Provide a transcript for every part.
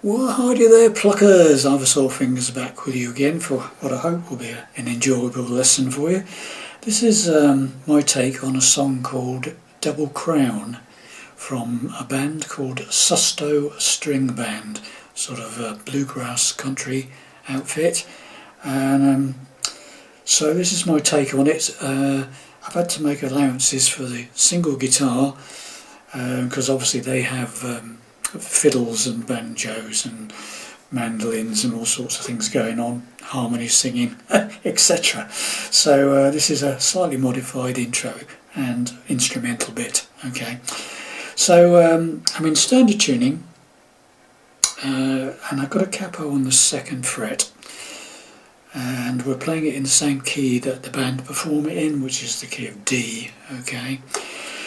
Well, howdy there, pluckers. Ivor Fingers back with you again for what I hope will be an enjoyable lesson for you. This is my take on a song called Double Crown from a band called Susto Stringband, sort of a bluegrass country outfit. And so this is my take on it. I've had to make allowances for the single guitar because obviously they have fiddles and banjos and mandolins and all sorts of things going on, harmony singing, etc. So this is a slightly modified intro and instrumental bit. Okay, so I'm in standard tuning and I've got a capo on the 2nd fret, and we're playing it in the same key that the band perform it in, which is the key of D. Okay,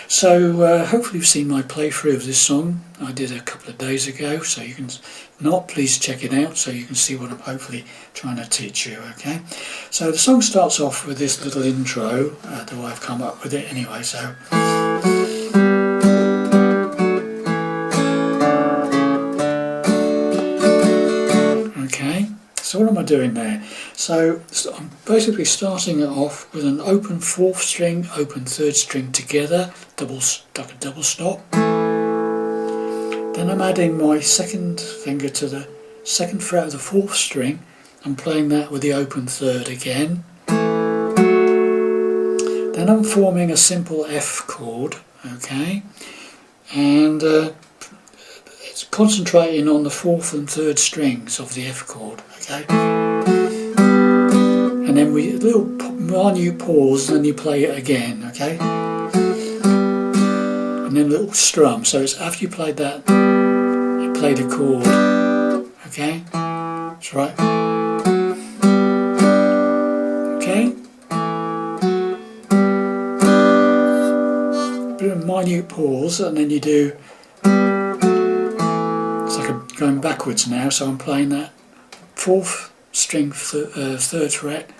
so hopefully you've seen my playthrough of this song. I did a couple of days ago, so you can please check it out so you can see what I'm hopefully trying to teach you. Okay, so the song starts off with this little intro, the way I've come up with it anyway. So okay, so what am I doing there? So I'm basically starting it off with an open 4th string, open 3rd string together, like a double stop. Then I'm adding my 2nd finger to the 2nd fret of the 4th string and playing that with the open 3rd again. Then I'm forming a simple F chord, okay, and it's concentrating on the 4th and 3rd strings of the F chord, okay. And then we a little minute pause, and then you play it again, okay. And then a little strum. So it's after you played that, you play the chord, okay. That's right. Okay. Bit of minute pause, and then you do. It's like I'm going backwards now. So I'm playing that 4th string 3rd fret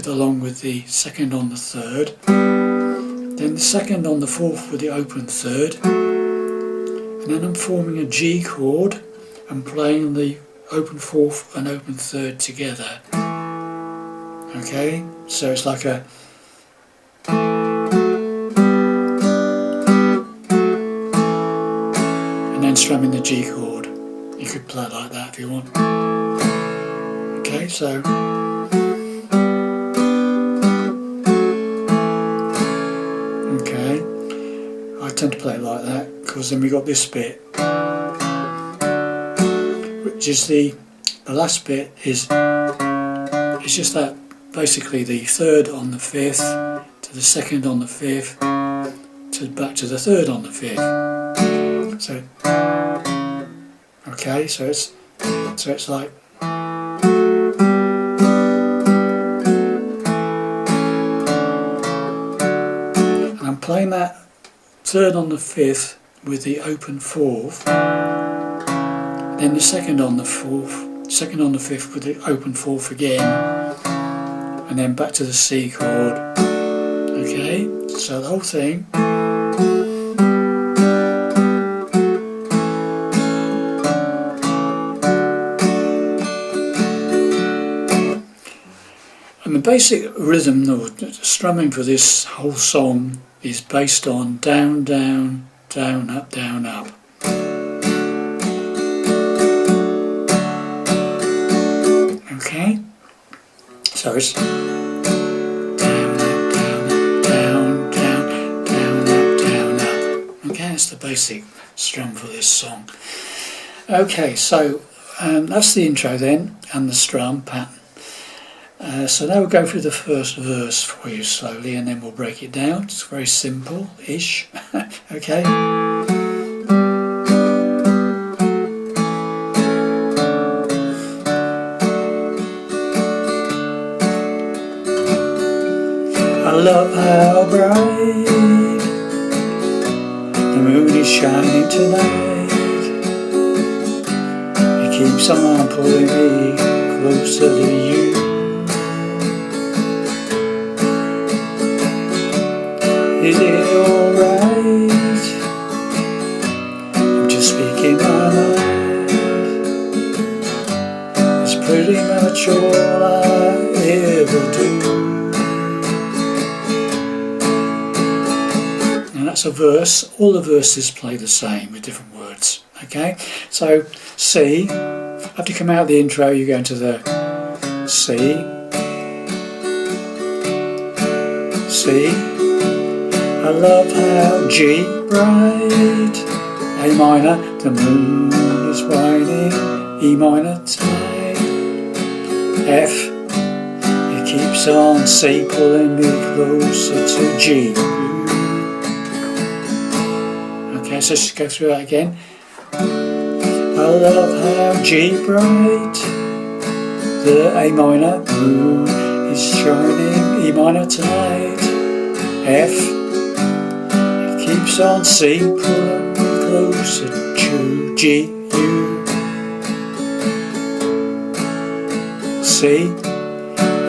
along with the 2nd on the 3rd, then the 2nd on the 4th with the open 3rd, and then I'm forming a G chord and playing the open 4th and open 3rd together. Okay, so it's like a and then strumming the G chord. You could play it like that if you want. Okay, so I tend to play it like that because then we got this bit, which is the last bit is it's just that basically the 3rd on the 5th to the 2nd on the 5th to back to the 3rd on the 5th. So okay, so it's like. And I'm playing that 3rd on the 5th with the open 4th, then the 2nd on the 4th, 2nd on the 5th with the open 4th again, and then back to the C chord. Okay, so the whole thing. And the basic rhythm or strumming for this whole song is based on down, down, down, up, down, up. Okay, so it's down, up, down, down, down, down, up, down, up. Okay, that's the basic strum for this song. Okay, so that's the intro then, and the strum pattern. So now we'll go through the first verse for you slowly, and then we'll break it down. It's very simple-ish. Okay. I love how bright the moon is shining tonight. It keeps on pulling me closer to you. Is it alright? I'm just speaking my mind. pretty much all I ever do. And that's a verse. All the verses play the same with different words. Okay, so C, after you come out of the intro you go into the C, C, I love how G bright, A minor, the moon is shining, E minor tonight, F, it keeps on C pulling me closer to G. Okay, so just go through that again. I love how G bright, the A minor, moon is shining, E minor tonight, F, it keeps on C pulling me closer to G, U, C,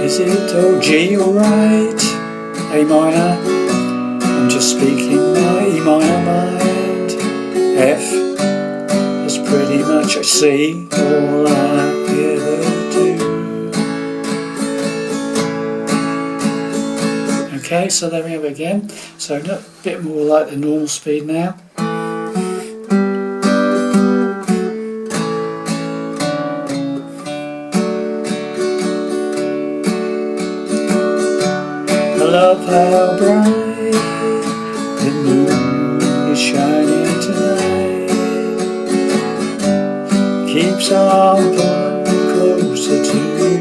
is it all G alright, A minor, I'm just speaking my E minor mind, F, pretty much I see all I ever do. Okay, so there we have it again. So a bit more like the normal speed now. I love how bright the moon is shining tonight. Keeps on pulling closer to you.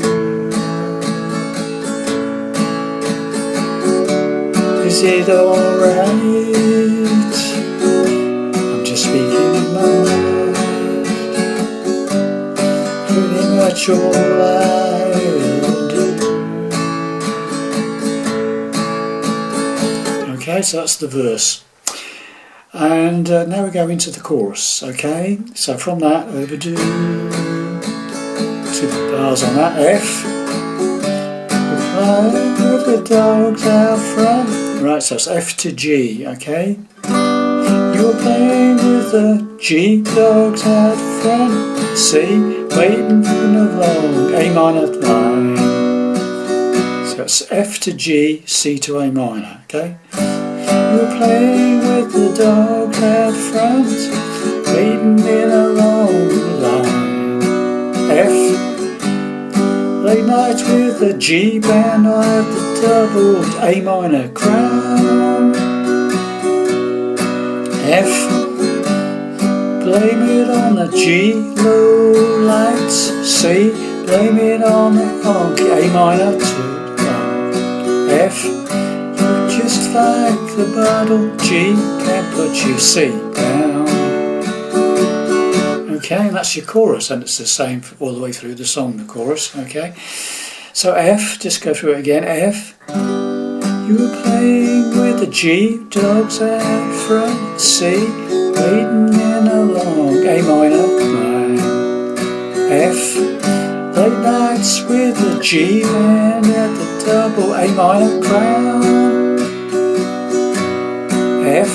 Is it alright? I'm just speaking in my mind. Pretty much all I ever do. Okay, so that's the verse. And now we go into the chorus, okay? So from that, over to 2 bars on that, F. We're playing with the dogs out front. Right, so it's F to G, okay? You're playing with the G dogs out front. C, waiting for the long A minor line. So it's F to G, C to A minor, okay? You're playing with the dog out front, waiting in a long line. F, late nights with the G band, I have the doubled A minor crown. F, blame it on the G low lights. C, blame it on the funk, A minor to F. Just like the bottle, G can put you C down. Okay, and that's your chorus, and it's the same all the way through the song, the chorus, okay? So F, just go through it again, F. You were playing with the G dogs out front, C, waiting in a long A minor line. F, late nights with the G and at the double A minor crown. F,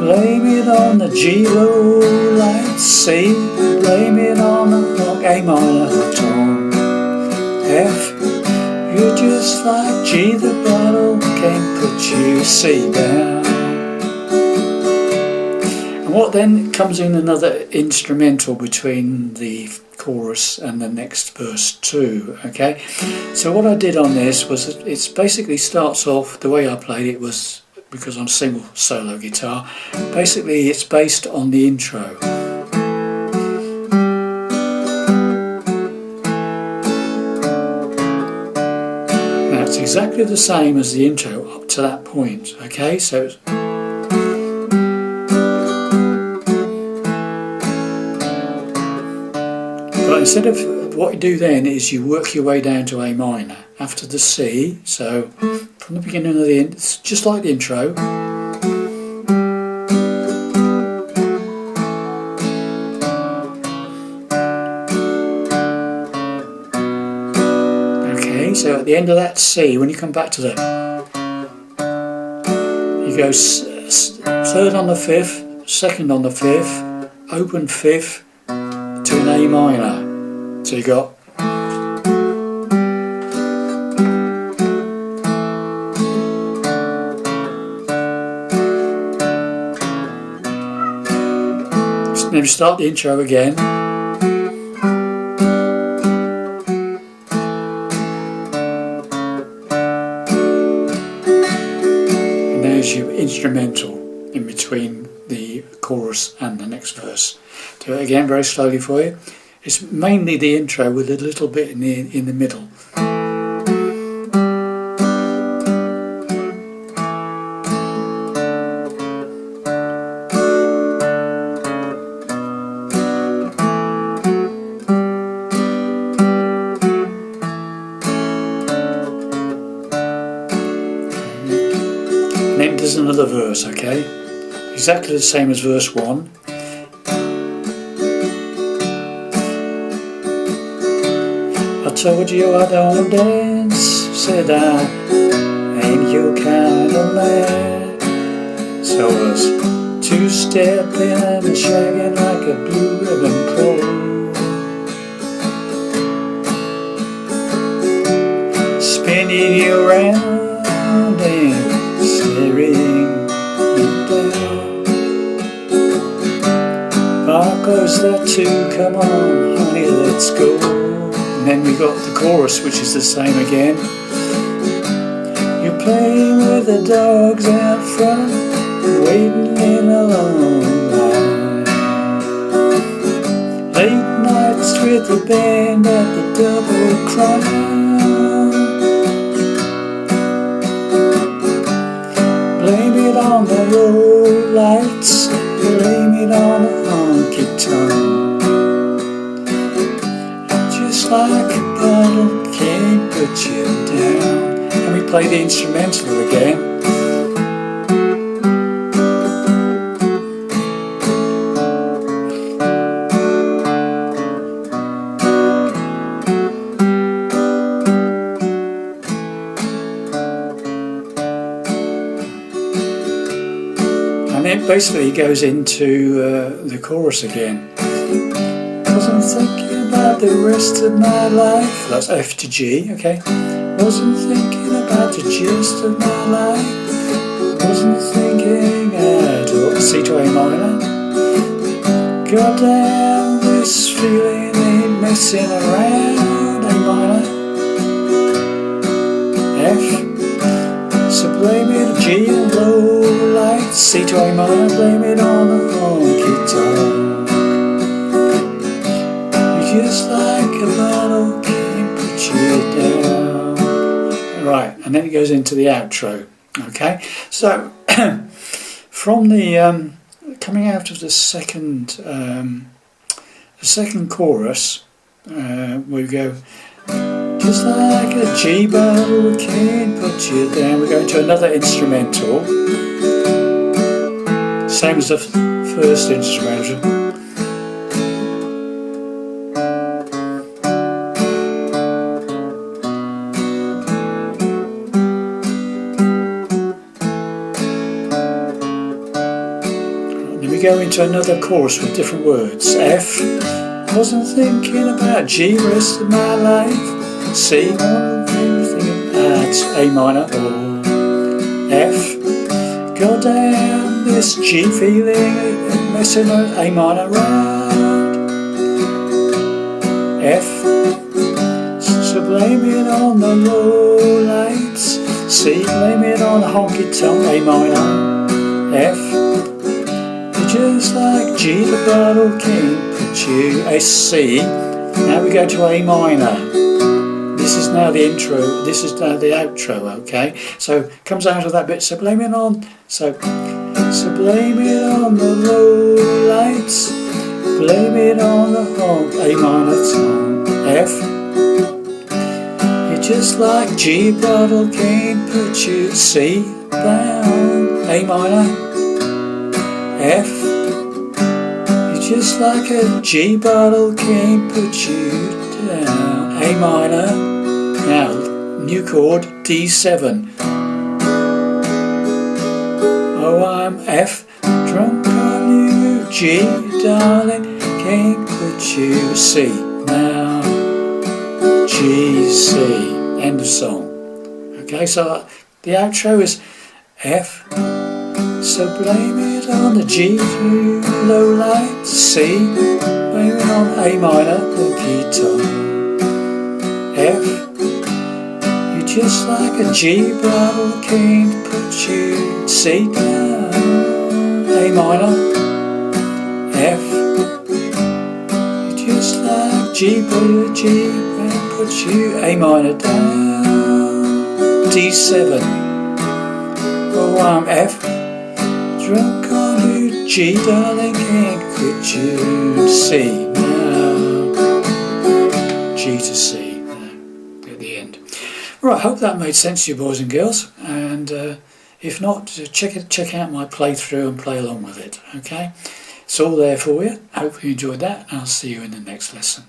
blame it on the G low lights. C, blame it on the long A minor tone. F, you're just like G, the bottle can't put you C down. And what then comes in another instrumental between the chorus and the next verse too, okay? So what I did on this was, it basically starts off, the way I played it was, because I'm single solo guitar, basically it's based on the intro. Now it's exactly the same as the intro up to that point, okay? So it's, but instead of, what you do then is you work your way down to A minor after the C. So from the beginning of the end, it's just like the intro. Okay, so at the end of that C, when you come back to the, you go third on the fifth, second on the fifth, open fifth to an A minor. So you got maybe start the intro again. And there's your instrumental in between the chorus and the next verse. Do it again very slowly for you. It's mainly the intro with a little bit in the middle. Then there's another verse, okay? Exactly the same as verse 1. I told you I don't dance, said I ain't your kind of man. So I was two-stepping and shagging like a blue ribbon pro. Spinning you around and staring you down. Sparkles that too, come on honey, let's go. And then we got the chorus, which is the same again. You're playing with the dogs out front, waiting in a long line. Late nights with the band at the Double Crown. Blame it on the low lights, blame it on the honky tonk. Just like a bottle can't put you down. And we play the instrumental again. And it basically goes into the chorus again. Wasn't thinking about the rest of my life. That's F to G, okay? Wasn't thinking about the gist of my life. Wasn't thinking at all. C to A minor. Goddamn, this feeling ain't messing around. A minor. F. So blame it on G and low lights. C to A minor. Blame it on the honky tonk. Just like a bottle can't put you down. Right, and then it goes into the outro. Okay, so from the coming out of the second chorus, we go just like a G bottle can't put you down. We go into another instrumental, same as the first instrumental. Go into another chorus with different words. F. Wasn't thinking about G rest of my life. C. Wasn't thinking about A minor or F. Goddamn, this G feeling messing A minor round. F. So blame it on the low lights. C. Blame it on the honky tonk. A minor. F. Just like G, the bottle can't put you. A C. Now we go to A minor. This is now the intro. This is now the outro. Okay. So it comes out of that bit. So blame it on. So blame it on the low lights. Blame it on the honk. A minor tone. F. You're just like G, bottle can't put you. C down. A minor. F. You're just like a G bottle can't put you down. A minor. Now, new chord, D7. Oh, I'm F. Drunk on you, G, darling, can't put you. C. Now. G, C. End of song. Okay, so the outro is F. So blame it on the G to low light, C. Blame it on A minor, the guitar. F. You're just like a G, but I can't put you. C down, A minor, F. You're just like G, but you're G, and put you A minor down. D7. Oh, I'm F. Drunk on you, G, darling, can't quit you. C now, G to C at the end. Right, hope that made sense to you, boys and girls. And if not, check out my playthrough and play along with it. Okay, it's all there for you. Hope you enjoyed that, and I'll see you in the next lesson.